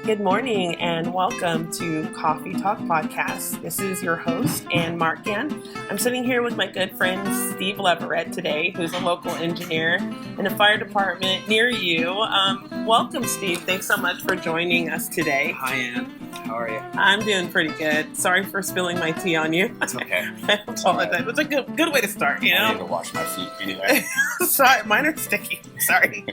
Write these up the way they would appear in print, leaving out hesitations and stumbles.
Good morning and welcome to Coffee Talk Podcast. This is your host, Ann Markian. I'm sitting here with my good friend, Steve Leverette today, who's a local engineer in a fire department near you. Welcome, Steve. Thanks so much for joining us today. Hi, Ann. How are you? I'm doing pretty good. Sorry for spilling my tea on you. It's okay. I apologize. It's a good way to start, you know? I need to wash my feet anyway. Sorry, mine are sticky. Sorry.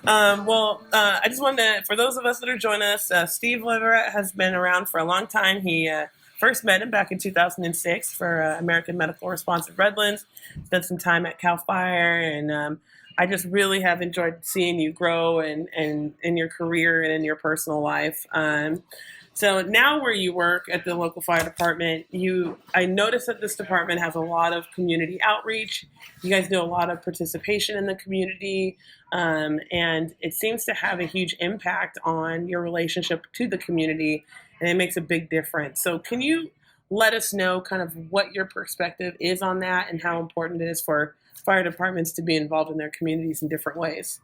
I just wanted to, for those of us that are joining us, Steve Leverette has been around for a long time. He first met him back in 2006 for American Medical Response at Redlands. Spent some time at CAL FIRE, and I just really have enjoyed seeing you grow and in your career and in your personal life. So now where you work at the local fire department, I noticed that this department has a lot of community outreach. You guys do a lot of participation in the community, and it seems to have a huge impact on your relationship to the community, and it makes a big difference. So can you let us know kind of what your perspective is on that and how important it is for fire departments to be involved in their communities in different ways?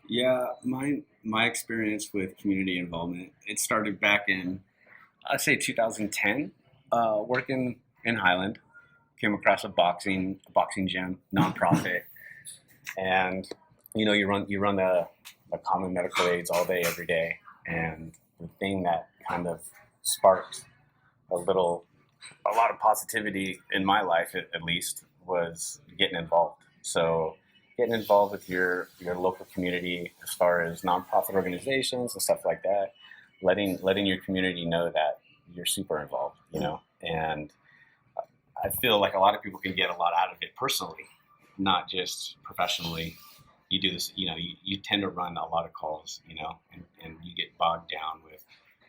Yeah, my experience with community involvement, it started back in, I'd say 2010, working in Highland. Came across a boxing gym, nonprofit, and you run the common medical aids all day, every day, and the thing that kind of sparked a lot of positivity in my life, at least, was getting involved. So getting involved with your local community as far as nonprofit organizations and stuff like that, letting your community know that you're super involved, and I feel like a lot of people can get a lot out of it personally, not just professionally. You do this, you tend to run a lot of calls, and you get bogged down with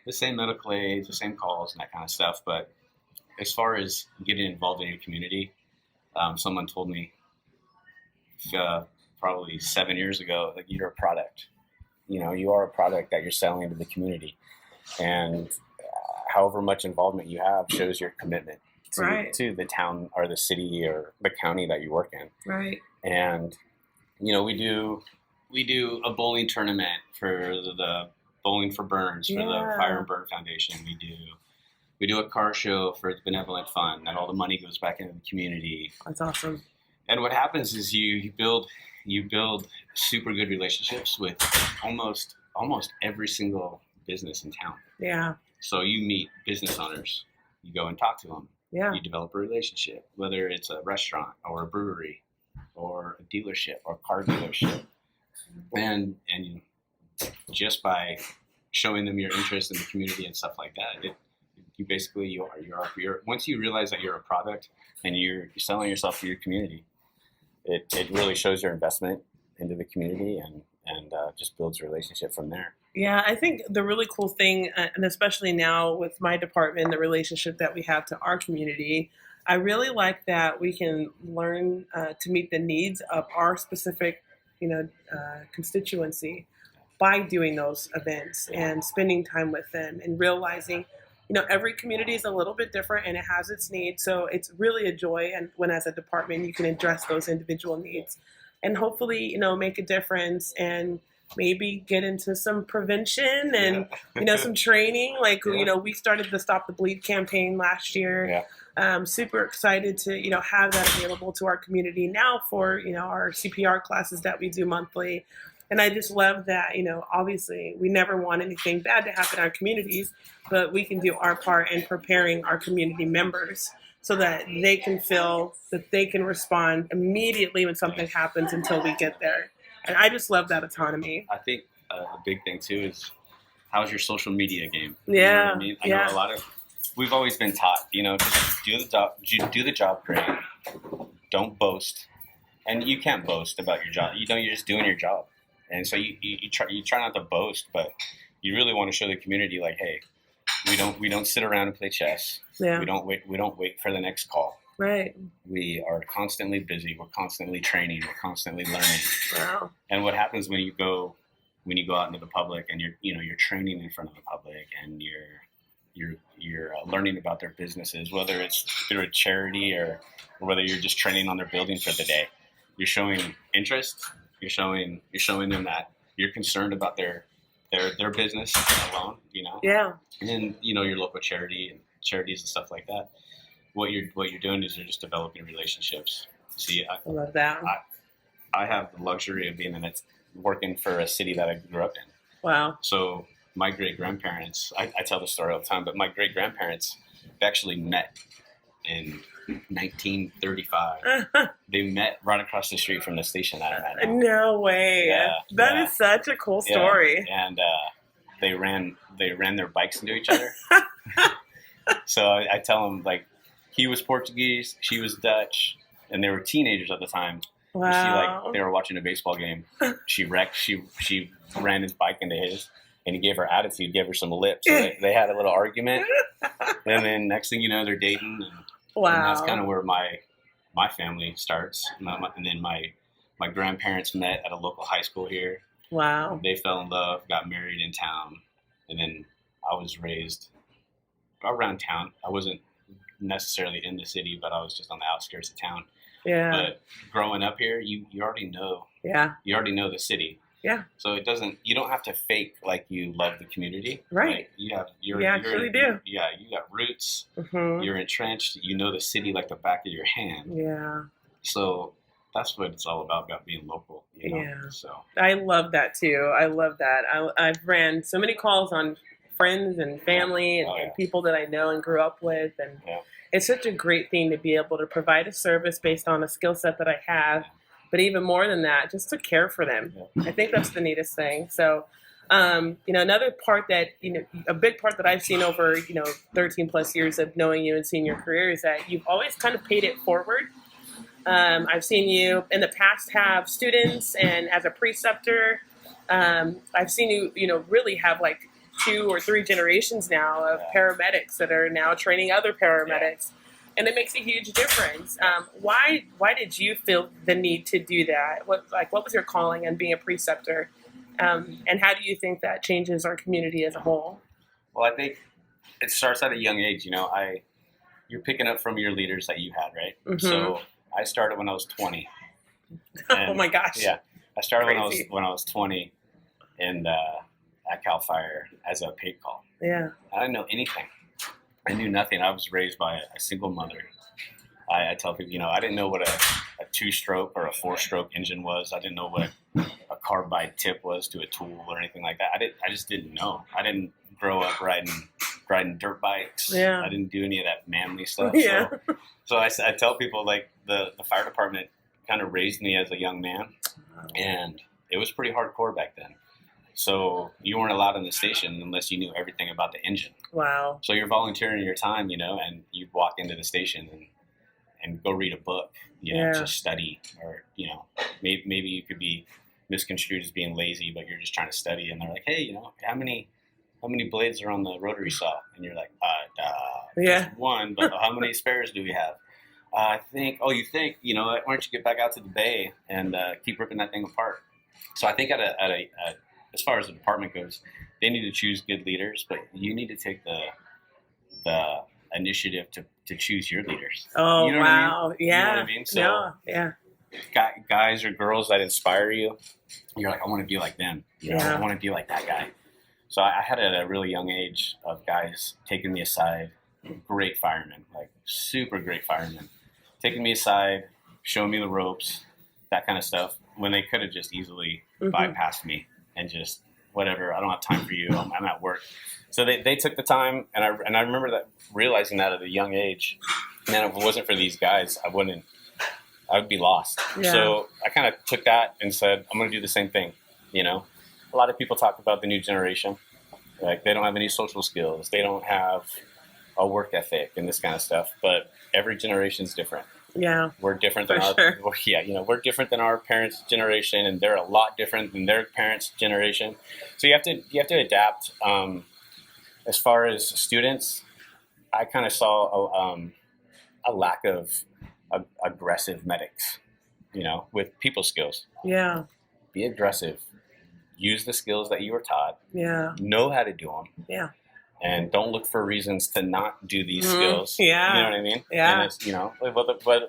the same medical aids, the same calls and that kind of stuff. But as far as getting involved in your community, someone told me, probably 7 years ago, like, you're a product. You are a product that you're selling to the community, and however much involvement you have shows your commitment to the town or the city or the county that you work in. Right. And we do a bowling tournament for the Bowling for Burns, for the Fire and Burn Foundation. We do a car show for the Benevolent Fund, and all the money goes back into the community. That's awesome. And what happens is you build super good relationships with almost every single business in town. Yeah. So you meet business owners, you go and talk to them. Yeah. You develop a relationship, whether it's a restaurant or a brewery or a dealership or a car dealership. And just by showing them your interest in the community and stuff like that, you're once you realize that you're a product and you're selling yourself to your community, it really shows your investment into the community and just builds a relationship from there. Yeah, I think the really cool thing, and especially now with my department, the relationship that we have to our community, I really like that we can learn to meet the needs of our specific, constituency by doing those events and spending time with them and realizing, every community is a little bit different and it has its needs. So it's really a joy, and when as a department you can address those individual needs and hopefully, make a difference and maybe get into some prevention and, some training. Like, we started the Stop the Bleed campaign last year. Yeah. Super excited to, have that available to our community now for, our CPR classes that we do monthly. And I just love that, obviously we never want anything bad to happen in our communities, but we can do our part in preparing our community members so that they can feel that they can respond immediately when something happens until we get there. And I just love that autonomy. I think a big thing too is, how's your social media game? Yeah. I mean? I know we've always been taught, just do the job great. Don't boast. And you can't boast about your job. You're just doing your job. And so you try not to boast, but you really want to show the community, like, hey, we don't sit around and play chess. Yeah. We don't wait for the next call. Right. We are constantly busy. We're constantly training. We're constantly learning. Wow. And what happens when you go out into the public and you're training in front of the public and you're learning about their businesses, whether it's through a charity or whether you're just training on their building for the day, you're showing interest. You're showing them that you're concerned about their their business alone, you know. Yeah. And then, you know, your local charities and stuff like that. What you're doing is you're just developing relationships. See, I love that. I have the luxury of being working for a city that I grew up in. Wow. So my great grandparents, I tell the story all the time, but my great grandparents actually met in 1935. They met right across the street from the station that I'm at now. No way. That is such a cool story. Yeah. And they ran their bikes into each other. So I tell them, like, he was Portuguese, she was Dutch, and they were teenagers at the time. Wow. You see, like, they were watching a baseball game. She wrecked. She ran his bike into his, and he gave her attitude, gave her some lip. So they had a little argument, and then next thing you know, they're dating. And that's kind of where my family starts. And then my grandparents met at a local high school here. Wow. They fell in love, got married in town, and then I was raised around town. I wasn't necessarily in the city, but I was just on the outskirts of town. Yeah. But growing up here, you already know. Yeah. You already know the city. Yeah. So you don't have to fake like you love the community. Right. Like you actually do. Yeah, you got roots. Mm-hmm. You're entrenched. You know the city like the back of your hand. Yeah. So that's what it's all about being local. You know? Yeah. So I love that too. I love that. I've ran so many calls on friends and family and people that I know and grew up with, and it's such a great thing to be able to provide a service based on a skill set that I have, but even more than that, just to care for them. I think that's the neatest thing. So, another part that, a big part that I've seen over, 13 plus years of knowing you and seeing your career is that you've always kind of paid it forward. I've seen you in the past have students, and as a preceptor, I've seen you, really have like 2 or 3 generations now of paramedics that are now training other paramedics, and it makes a huge difference. Why did you feel the need to do that? What was your calling on being a preceptor, and how do you think that changes our community as a whole? Well, I think it starts at a young age. You're picking up from your leaders that you had, right? Mm-hmm. So I started when I was 20. Oh my gosh! Yeah, I started Crazy. when I was 20, and at Cal Fire as a paid call. Yeah. I didn't know anything. I knew nothing. I was raised by a single mother. I tell people, I didn't know what a 2-stroke or a 4-stroke engine was. I didn't know what a carbide tip was to a tool or anything like that. I just didn't know. I didn't grow up riding dirt bikes. Yeah. I didn't do any of that manly stuff. Yeah. So I tell people, like, the fire department kind of raised me as a young man, and it was pretty hardcore back then. So you weren't allowed in the station unless you knew everything about the engine. Wow. So you're volunteering your time, and you walk into the station and go read a book, to study, or, maybe you could be misconstrued as being lazy, but you're just trying to study. And they're like, hey, how many blades are on the rotary saw? And you're like, just 1, but how many spares do we have? I think, why don't you get back out to the bay and keep ripping that thing apart? So I think as far as the department goes, they need to choose good leaders, but you need to take the initiative to choose your leaders. Oh, you know wow. What I mean? Yeah. You know what I mean? So guys or girls that inspire you, you're like, I want to be like them. I want to be like that guy. So I had at a really young age of guys taking me aside, great firemen, like super great firemen, taking me aside, showing me the ropes, that kind of stuff, when they could have just easily bypassed me and just, whatever, I don't have time for you, I'm at work. So they took the time, and I remember realizing that at a young age. Man, if it wasn't for these guys, I would be lost. Yeah. So I kind of took that and said, I'm going to do the same thing. A lot of people talk about the new generation, like they don't have any social skills, they don't have a work ethic and this kind of stuff. But every generation is different. Yeah, we're different than we're different than our parents' generation, and they're a lot different than their parents' generation. So you have to adapt. As far as students, I kind of saw a lack of aggressive medics, with people skills. Yeah. Be aggressive. Use the skills that you were taught. Yeah. Know how to do them. Yeah. And don't look for reasons to not do these skills. Yeah. You know what I mean? Yeah. And it's,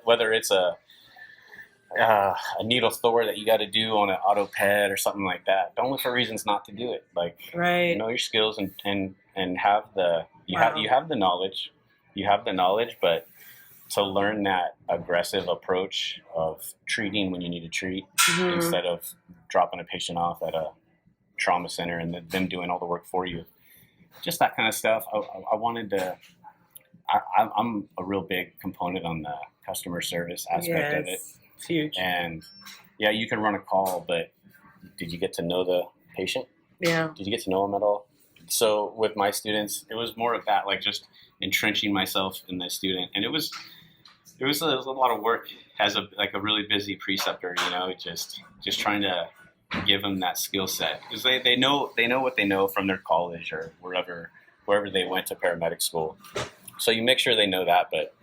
whether it's a needle thrower that you got to do on an auto ped or something like that. Don't look for reasons not to do it. Like, Right. know your skills and have the Wow. you have the knowledge. You have the knowledge, but to learn that aggressive approach of treating when you need to treat instead of dropping a patient off at a trauma center and them doing all the work for you. Just that kind of stuff. I wanted to. I'm a real big component on the customer service aspect of it. It's huge. And yeah, you can run a call, but did you get to know the patient? Yeah. Did you get to know them at all? So with my students, it was more of that, like just entrenching myself in the student, and it was a lot of work as a really busy preceptor, just trying to give them that skill set because they know what they know from their college or wherever they went to paramedic school. So you make sure they know that, but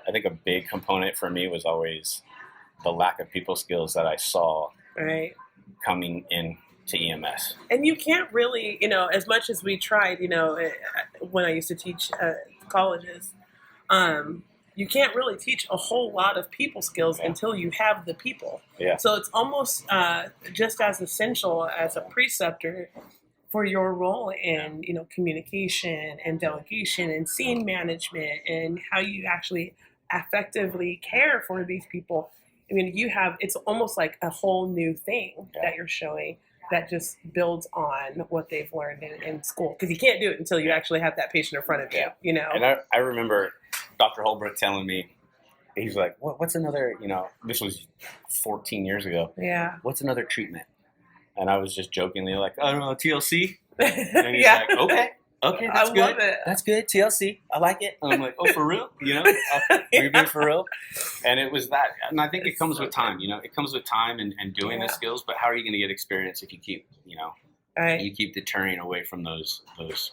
I think a big component for me was always the lack of people skills that I saw coming in to EMS. And you can't really, as much as we tried, when I used to teach colleges, you can't really teach a whole lot of people skills until you have the people. Yeah. So it's almost just as essential as a preceptor for your role in, communication and delegation and scene management and how you actually effectively care for these people. I mean, it's almost like a whole new thing that you're showing that just builds on what they've learned in school. Because you can't do it until you actually have that patient in front of you, And I remember Dr. Holbrook telling me, he's like, what's another, this was 14 years ago. Yeah. What's another treatment? And I was just jokingly like, I don't know, TLC? And he's like, okay, that's good. Love it. That's good, TLC. I like it. And I'm like, oh, for real? You're good for real? And it was that. And I think it comes with time, it comes with time and doing the skills, but how are you going to get experience if you keep, you keep deterring away from those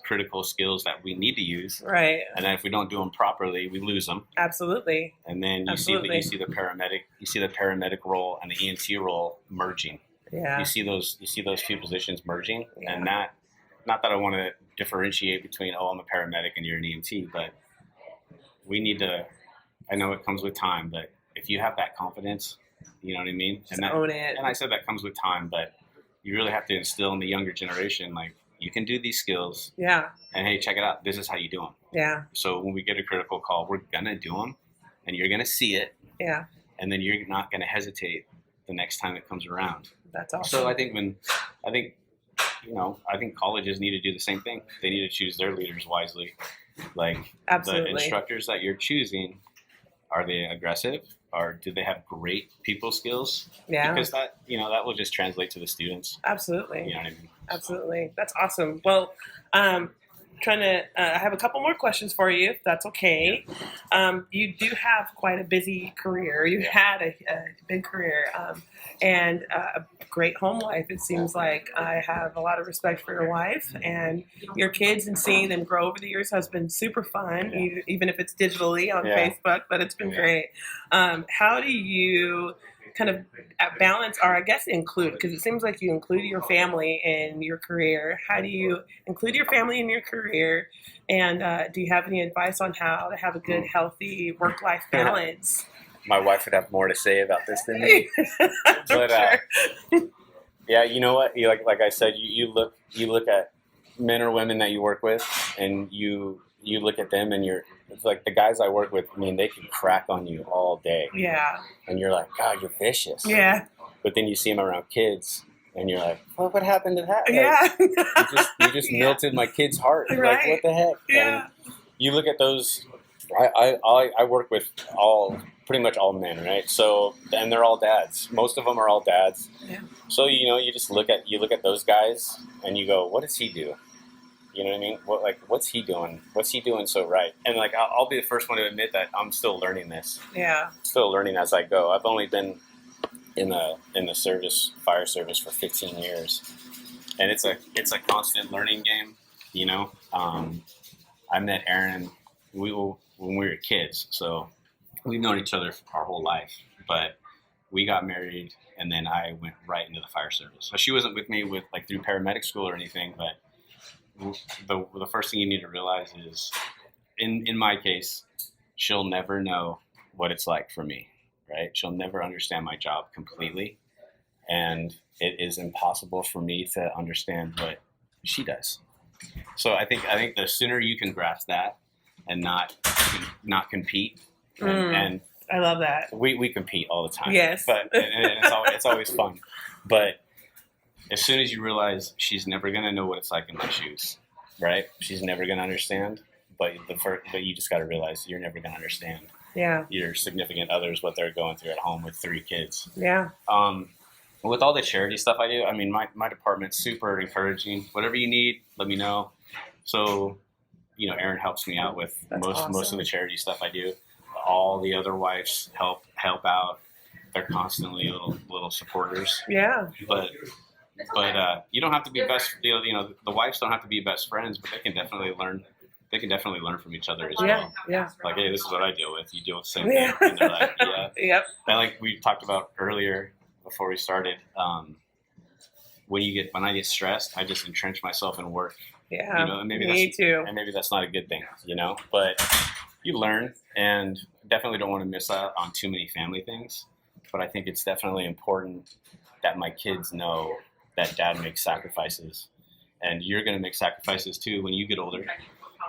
critical skills that we need to use. Right. And then if we don't do them properly, we lose them. Absolutely. And then you see the paramedic role and the EMT role merging. Yeah. You see those two positions merging, and that, not that I want to differentiate between, I'm a paramedic and you're an EMT, but we need to. I know it comes with time, but if you have that confidence, you know what I mean. Just own it. And I said that comes with time, but you really have to instill in the younger generation, like, you can do these skills. Yeah. And hey, check it out. This is how you do them. Yeah. So when we get a critical call, we're gonna do them, and you're gonna see it. Yeah. And then you're not gonna hesitate the next time it comes around. That's awesome. So I think colleges need to do the same thing. They need to choose their leaders wisely. Like, absolutely. The instructors that you're choosing, are they aggressive? Or do they have great people skills? Yeah. Because that will just translate to the students. Absolutely. You know what I mean? Absolutely. That's awesome. Well, I have a couple more questions for you, if that's okay. You do have quite a busy career. You had a big career and a great home life. It seems like I have a lot of respect for your wife and your kids, and seeing them grow over the years has been super fun, even if it's digitally on Facebook, but it's been great. How do you kind of balance, or I guess include, because it seems like you include your family in your career. How do you include your family in your career? And do you have any advice on how to have a good, healthy work-life balance? My wife would have more to say about this than me. But yeah, you know what? Like I said, you look at men or women that you work with, and you look at them, and it's like the guys I work with. I mean, they can crack on you all day. Yeah. And you're like, God, you're vicious. Yeah. But then you see them around kids, and you're like, well, what happened to that? Yeah. You just melted my kid's heart. Right. Like, what the heck? Yeah. And you look at those. I work with pretty much all men, right? So, and they're all dads. Most of them are all dads. Yeah. So you just look at those guys, and you go, what does he do? You know what I mean? What's he doing? What's he doing so right? And I'll be the first one to admit that I'm still learning this. Yeah. Still learning as I go. I've only been in the fire service for 15 years, and it's a constant learning game. I met Aaron when we were kids, so we've known each other our whole life. But we got married, and then I went right into the fire service. So she wasn't with me through paramedic school or anything, but the first thing you need to realize is, in my case, she'll never know what it's like for me, right? She'll never understand my job completely, and it is impossible for me to understand what she does. So I think the sooner you can grasp that and not compete, and I love that. We compete all the time. Yes, but and it's always fun. But as soon as you realize she's never gonna know what it's like in my shoes, right? She's never gonna understand. But you just got to realize you're never gonna understand. Yeah. Your significant others, what they're going through at home with 3 kids. Yeah. With all the charity stuff I do, I mean, my department's super encouraging. Whatever you need, let me know. So, Erin helps me out with most of the charity stuff I do. All the other wives help out. They're constantly little supporters. Yeah. But you don't have to be best. The wives don't have to be best friends, but they can definitely learn. They can definitely learn from each other as well. Yeah. Like, hey, this is what I deal with. You deal with the same thing. And they're like, yeah. Yep. And like we talked about earlier before we started, when I get stressed, I just entrench myself in work. Yeah. And me too. And maybe that's not a good thing, But you learn, and definitely don't want to miss out on too many family things. But I think it's definitely important that my kids know that dad makes sacrifices, and you're going to make sacrifices too when you get older.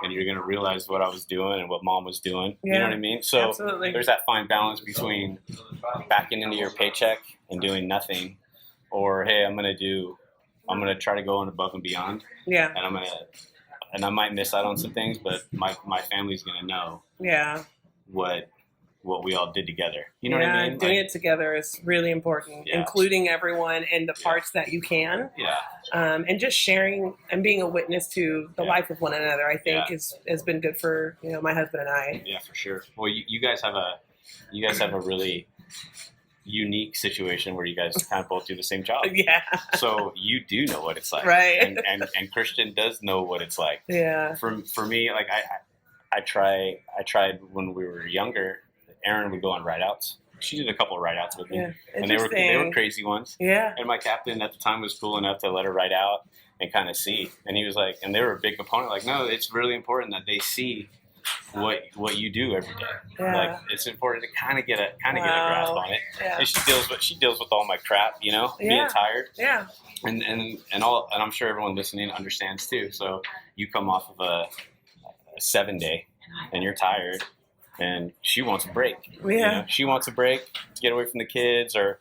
And you're going to realize what I was doing and what mom was doing. Yeah, you know what I mean? So absolutely. There's that fine balance between backing into your paycheck and doing nothing, or, hey, I'm going to try to go on above and beyond. Yeah. And I might miss out on some things, but my family's going to know. Yeah. What we all did together. You know what I mean? Doing it together is really important, including everyone and the parts that you can. Yeah. And just sharing and being a witness to the life of one another, I think, has been good for my husband and I. Yeah, for sure. Well, you guys have a really unique situation where you guys kind of both do the same job. Yeah. So you do know what it's like, right? And Christian does know what it's like. Yeah. For me, like I tried when we were younger. Erin would go on ride-outs. She did a couple of ride-outs with me, and they were crazy ones. Yeah. And my captain at the time was cool enough to let her ride out and kind of see. And he was like, and they were a big component. Like, no, it's really important that they see what you do every day. Yeah. Like, it's important to kind of get a grasp on it. Yeah. And she deals with all my crap, being tired. Yeah. And I'm sure everyone listening understands too. So you come off of a 7-day, and you're tired. And she wants a break. Yeah. She wants a break to get away from the kids or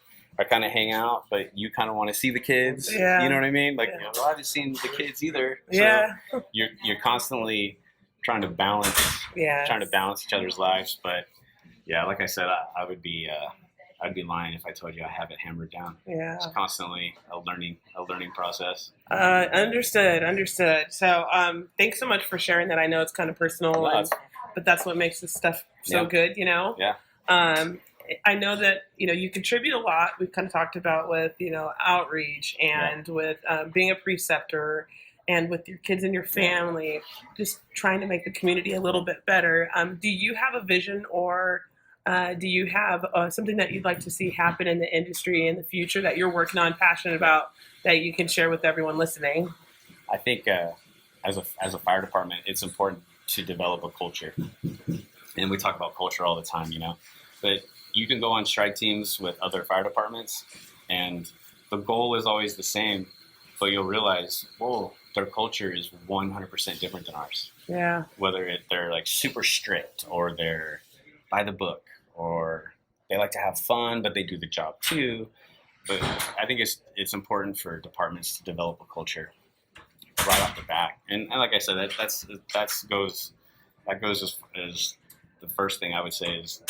kind of hang out, but you kind of want to see the kids. Yeah. You know what I mean? Like, I haven't seen the kids either. So yeah. You're constantly trying to balance each other's lives. But yeah, like I said, I'd be lying if I told you I have it hammered down. Yeah. It's constantly a learning process. Understood. So, thanks so much for sharing that. I know it's kind of personal, but that's what makes this stuff so good, Yeah. I know that, you contribute a lot. We've kind of talked about with, outreach and with being a preceptor and with your kids and your family, just trying to make the community a little bit better. Do you have a vision or do you have something that you'd like to see happen in the industry in the future that you're working on, passionate about, that you can share with everyone listening? I think as a fire department, it's important to develop a culture. And we talk about culture all the time, but you can go on strike teams with other fire departments and the goal is always the same, but you'll realize, whoa, their culture is 100% different than ours. Yeah. Whether they're like super strict or they're by the book or they like to have fun, but they do the job too. But I think it's important for departments to develop a culture right off the bat. And like I said, that goes as the first thing I would say is,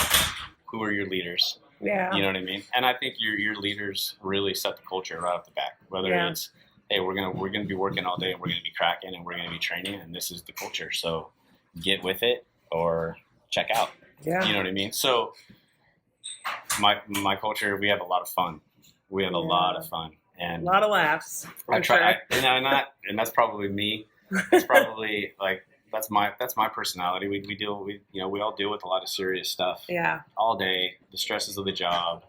who are your leaders? Yeah. You know what I mean? And I think your leaders really set the culture right off the bat. Whether it's, hey, we're gonna be working all day and we're gonna be cracking and we're gonna be training and this is the culture. So get with it or check out. Yeah. You know what I mean? So my culture, we have a lot of fun. We have a lot of fun and a lot of laughs. I try, and that's probably me. It's probably like that's my personality. We all deal with a lot of serious stuff. Yeah. All day, the stresses of the job.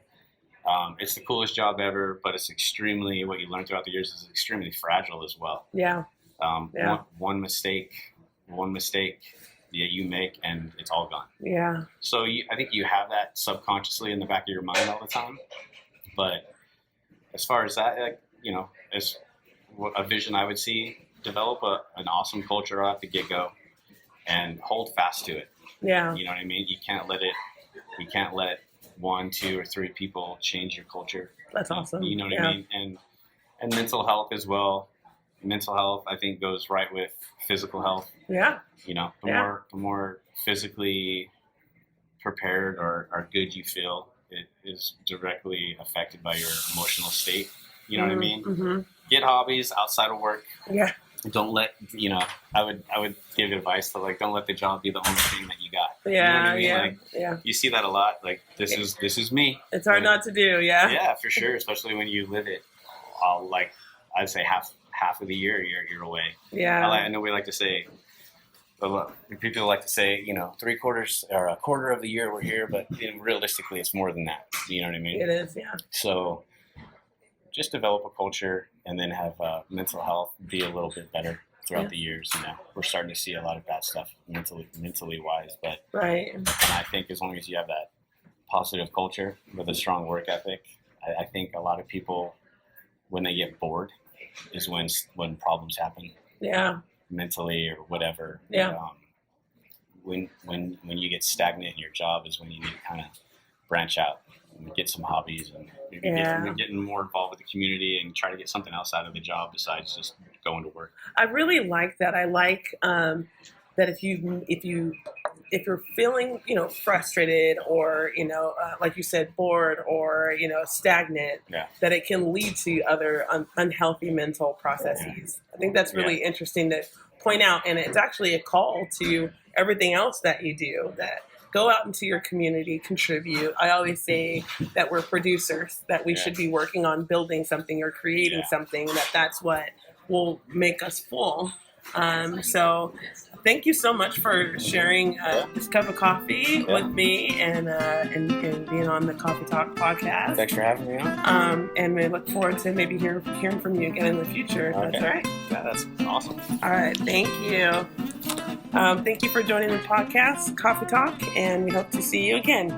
It's the coolest job ever, but it's extremely, what you learn throughout the years is extremely fragile as well. Yeah. One mistake you make, and it's all gone. Yeah. So I think you have that subconsciously in the back of your mind all the time. But as far as that, like, as a vision I would see, develop an awesome culture at the get-go and hold fast to it. Yeah. You know what I mean? You can't let 1, 2, or 3 people change your culture. That's awesome. You know what I mean? And mental health as well. Mental health, I think, goes right with physical health. Yeah. The more physically prepared or good you feel, it is directly affected by your emotional state. You know what I mean? Mm-hmm. Get hobbies outside of work. Yeah. Don't let I would give advice to, like, don't let the job be the only thing that you got. Yeah, you know what I mean? yeah, like, yeah. You see that a lot. Like, this is me. It's hard not to do. Yeah. Yeah, for sure. Especially when you live it. Like, I'd say half of the year you're away. Yeah. I know we like to say. People like to say, 3/4 or a quarter of the year we're here, but realistically, it's more than that. You know what I mean? It is. Yeah. So, just develop a culture, and then have mental health be a little bit better throughout the years. We're starting to see a lot of bad stuff mentally wise, but right. And I think as long as you have that positive culture with a strong work ethic, I think a lot of people, when they get bored, is when problems happen. Yeah. Mentally or whatever. Yeah. When you get stagnant in your job is when you need to kind of branch out and get some hobbies and maybe getting more involved with the community and try to get something else out of the job besides just going to work. I really like that. I like that if you're feeling frustrated or like you said, bored or stagnant, that it can lead to other unhealthy mental processes. I think that's really interesting to point out, and it's actually a call to everything else that you do. That go out into your community, contribute. I always say that we're producers, that we should be working on building something or creating something. That's what will make us full. So thank you so much for sharing this cup of coffee with me and being on the Coffee Talk podcast. Thanks for having me on. And we look forward to maybe hearing from you again in the future. If that's all right. Yeah, that's awesome. All right. Thank you. Thank you for joining the podcast, Coffee Talk, and we hope to see you again.